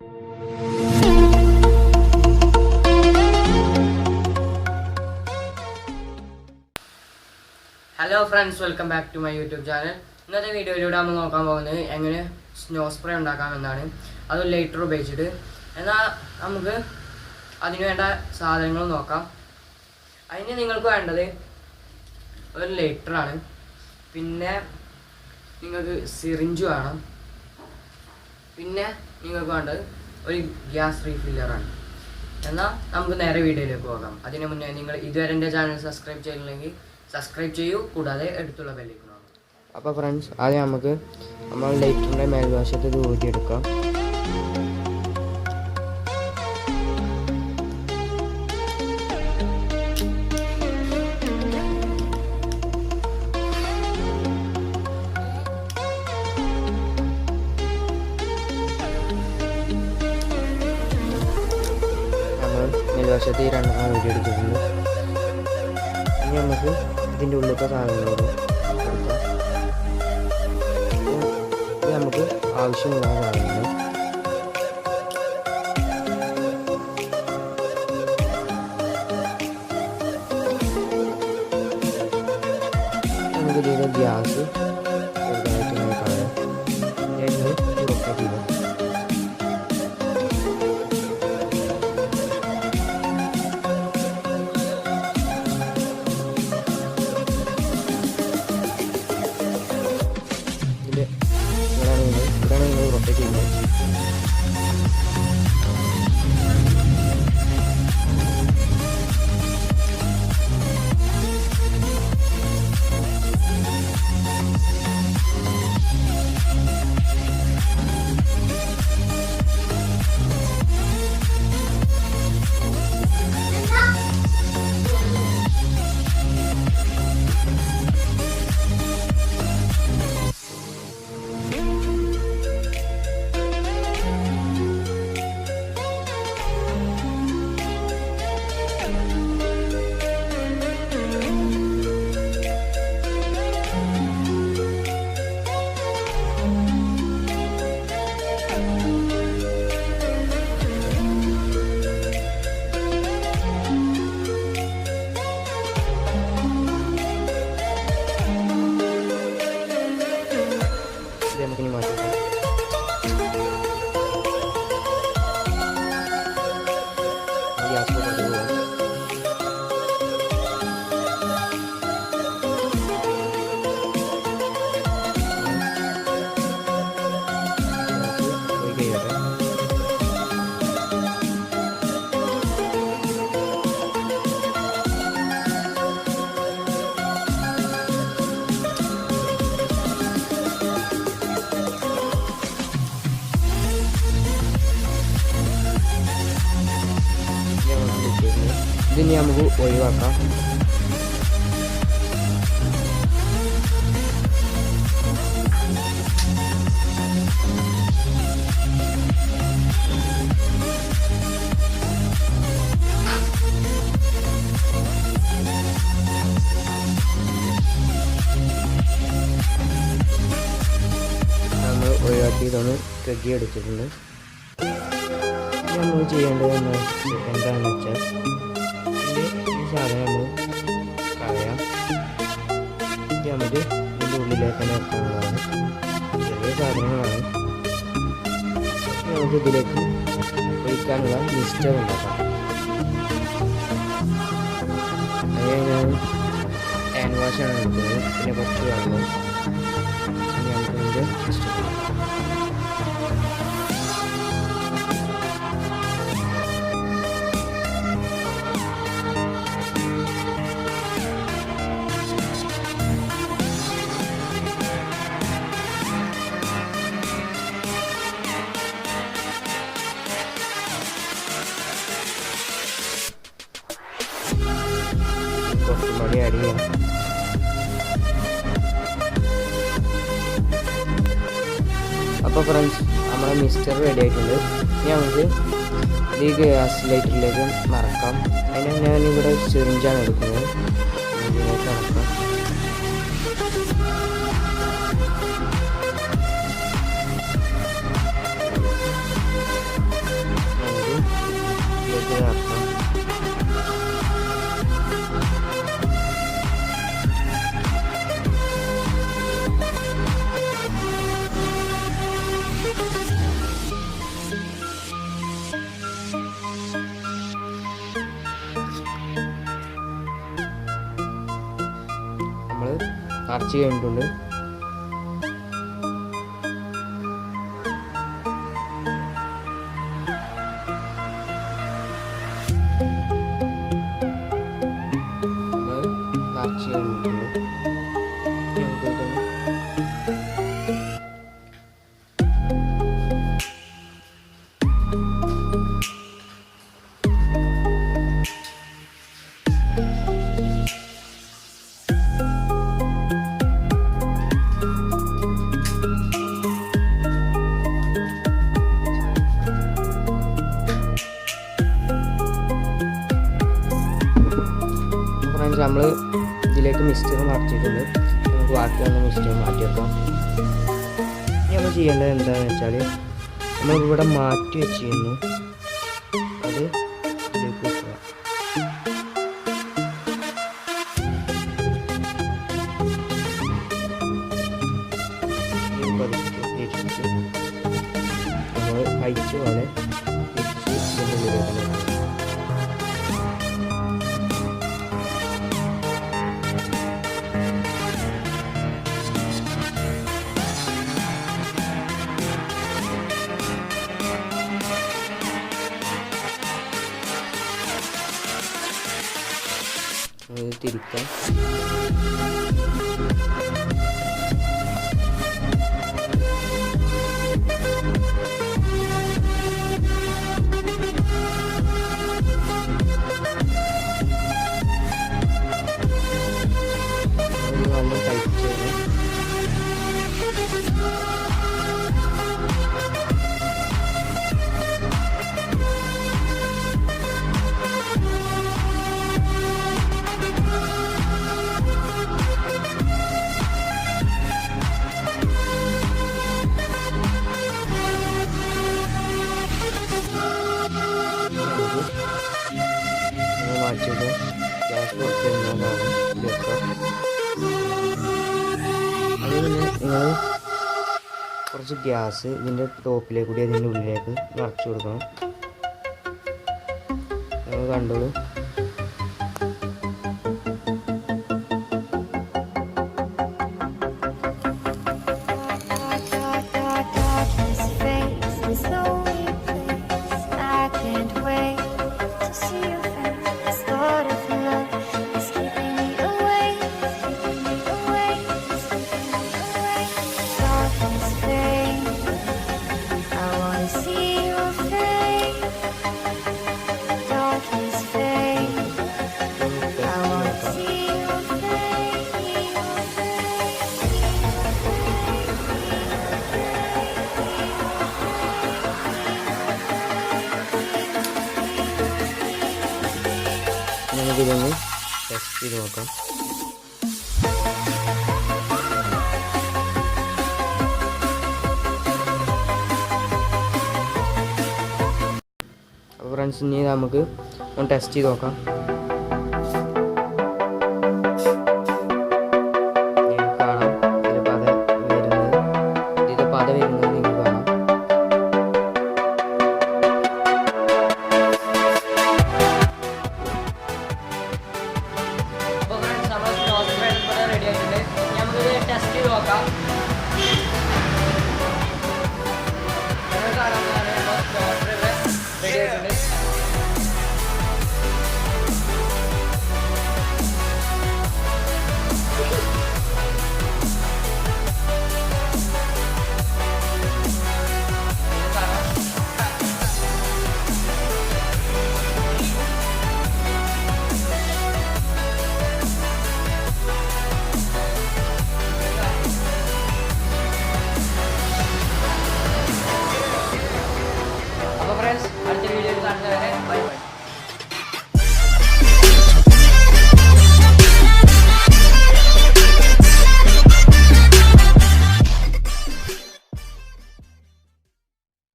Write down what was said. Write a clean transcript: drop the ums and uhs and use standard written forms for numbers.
Hello friends, welcome back to my YouTube channel. ഇന്നത്തെ വീഡിയോയിലൂടെ നമ്മൾ നോക്കാൻ പോകുന്നത് എങ്ങനെ സ്നോ സ്പ്രേ ഉണ്ടാക്കാമെന്നാണ്, അത് ലൈറ്റർ ഉപയോഗിച്ചിട്ട്. എന്നാൽ നമുക്ക് അതിന് വേണ്ട സാധനങ്ങൾ നോക്കാം. അതിന് നിങ്ങൾക്ക് വേണ്ടത് ഒരു ലൈറ്ററാണ്, പിന്നെ നിങ്ങൾക്ക് സിറിഞ്ച് വേണം, പിന്നെ നിങ്ങൾക്ക് വേണ്ടത് ഒരു ഗ്യാസ് റീഫില്ലറാണ്. എന്നാൽ നമുക്ക് നേരെ വീഡിയോയിലേക്ക് പോകാം. അതിന് മുന്നേ നിങ്ങൾ ഇതുവരെ എൻ്റെ ചാനൽ സബ്സ്ക്രൈബ് ചെയ്തില്ലെങ്കിൽ സബ്സ്ക്രൈബ് ചെയ്യൂ, കൂടാതെ അടുത്തുള്ള ബെല്ലിക്കണം. അപ്പോൾ ഫ്രണ്ട്സ്, ആദ്യം നമുക്ക് നമ്മൾ ലൈറ്ററിൻ്റെ മേൽവശത്ത് ഇത് ഊരിയെടുക്കാം. നമ്മൾ മേൽവശത്ത് ഈ രണ്ടെണ്ണം ഊരിയെടുത്തിട്ടുണ്ട്. ഇനി നമുക്ക് ഇതിൻ്റെ ഉള്ളിലത്തെ സാധനങ്ങളോട് കൊടുക്കാം. ഇത് നമുക്ക് ആവശ്യമുള്ള സാധനങ്ങൾ. നമുക്ക് ഇതിൻ്റെ ഗ്യാസ് ചെറുതായിട്ട് നമുക്ക് കളയാം. ഇതിന് ഉറപ്പാക്കില്ല. ഇതാണ് നിങ്ങൾ റൊട്ടേറ്റ് ചെയ്യുന്നത്. നമുക്കിനി മാറ്റാം. ഗ്യാസ് കൊടുത്ത് പോകാം. ഇതിനി നമുക്ക് ഒഴിവാക്കാം. നമ്മൾ ഒഴിവാക്കിയതൊന്ന് കഴുകിയെടുത്തിട്ടുണ്ട്. നമ്മൾ ചെയ്യേണ്ടത് എന്താണെന്ന് വെച്ചാൽ ഈ സാധനം നമ്മൾ കളയാം. ഇത് നമുക്ക് ഇതിൻ്റെ ഉള്ളിലേക്ക് തന്നെ വെക്കുന്നതാണ്. ചെറിയ സാധനങ്ങളാണ്. നമുക്ക് ഇതിലേക്ക് ഒഴിക്കാനുള്ള മിക്സ്ചർ ഉണ്ടാക്കാം. അങ്ങനെ ഞാൻ ഹാൻഡ് വാഷാണ് എടുക്കുന്നത്, പിന്നെ കുറച്ച് വെള്ളം. ഇനി നമുക്ക് ഇതിൻ്റെ മിക്സ്ചർ കൊടുക്കാം. കുറച്ച് മണി ആഡ് ചെയ്യാം. അപ്പോൾ ഫ്രണ്ട്സ്, നമ്മുടെ മിക്സ്ചർ റെഡി ആയിട്ടുണ്ട്. ഇനി നമുക്ക് ഈ ഗ്യാസ് ലൈറ്ററിലേക്ക് മറക്കാം. അതിന് ഞാനിവിടെ സിറിഞ്ചാണ് എടുക്കുന്നത്. ഇതിലേക്ക് മറക്കാം. നിറച്ച് കഴിഞ്ഞിട്ടുണ്ട്. നിറച്ച് കഴിഞ്ഞിട്ടുണ്ട്. നമ്മൾ ഇതിലേക്ക് മിക്സ്ചർ നിറച്ചിട്ടുണ്ട്. നമുക്ക് ബാക്കി വന്ന മിക്സ്ചർ മാറ്റി വെക്കാം. ഇനി നമ്മൾ ചെയ്യേണ്ടത് എന്താണെന്ന് വെച്ചാൽ നമ്മളിവിടെ മാറ്റി വെച്ചിരുന്നു അത് ഇതിലേക്ക് വെക്കുക. നമ്മൾ കഴിച്ച പോലെ തിരിക്കാം. നമ്മൾ കഴിച്ചു മാറ്റിയത് ഗ്യാസ് കൊടുത്തിരുന്നതാണ്. അതുപോലെ നിങ്ങൾ കുറച്ച് ഗ്യാസ് ഇതിൻ്റെ ടോപ്പിലേക്ക് കൂടി അതിൻ്റെ ഉള്ളിലേക്ക് നിറച്ച് കൊടുക്കണം. നിങ്ങൾ കണ്ടോളൂ. നമുക്കിതൊന്ന് ടെസ്റ്റ് ചെയ്ത് നോക്കാം. അപ്പോൾ ഫ്രണ്ട്സ് ഇനി നമുക്ക് ഒന്ന് ടെസ്റ്റ് ചെയ്ത് നോക്കാം.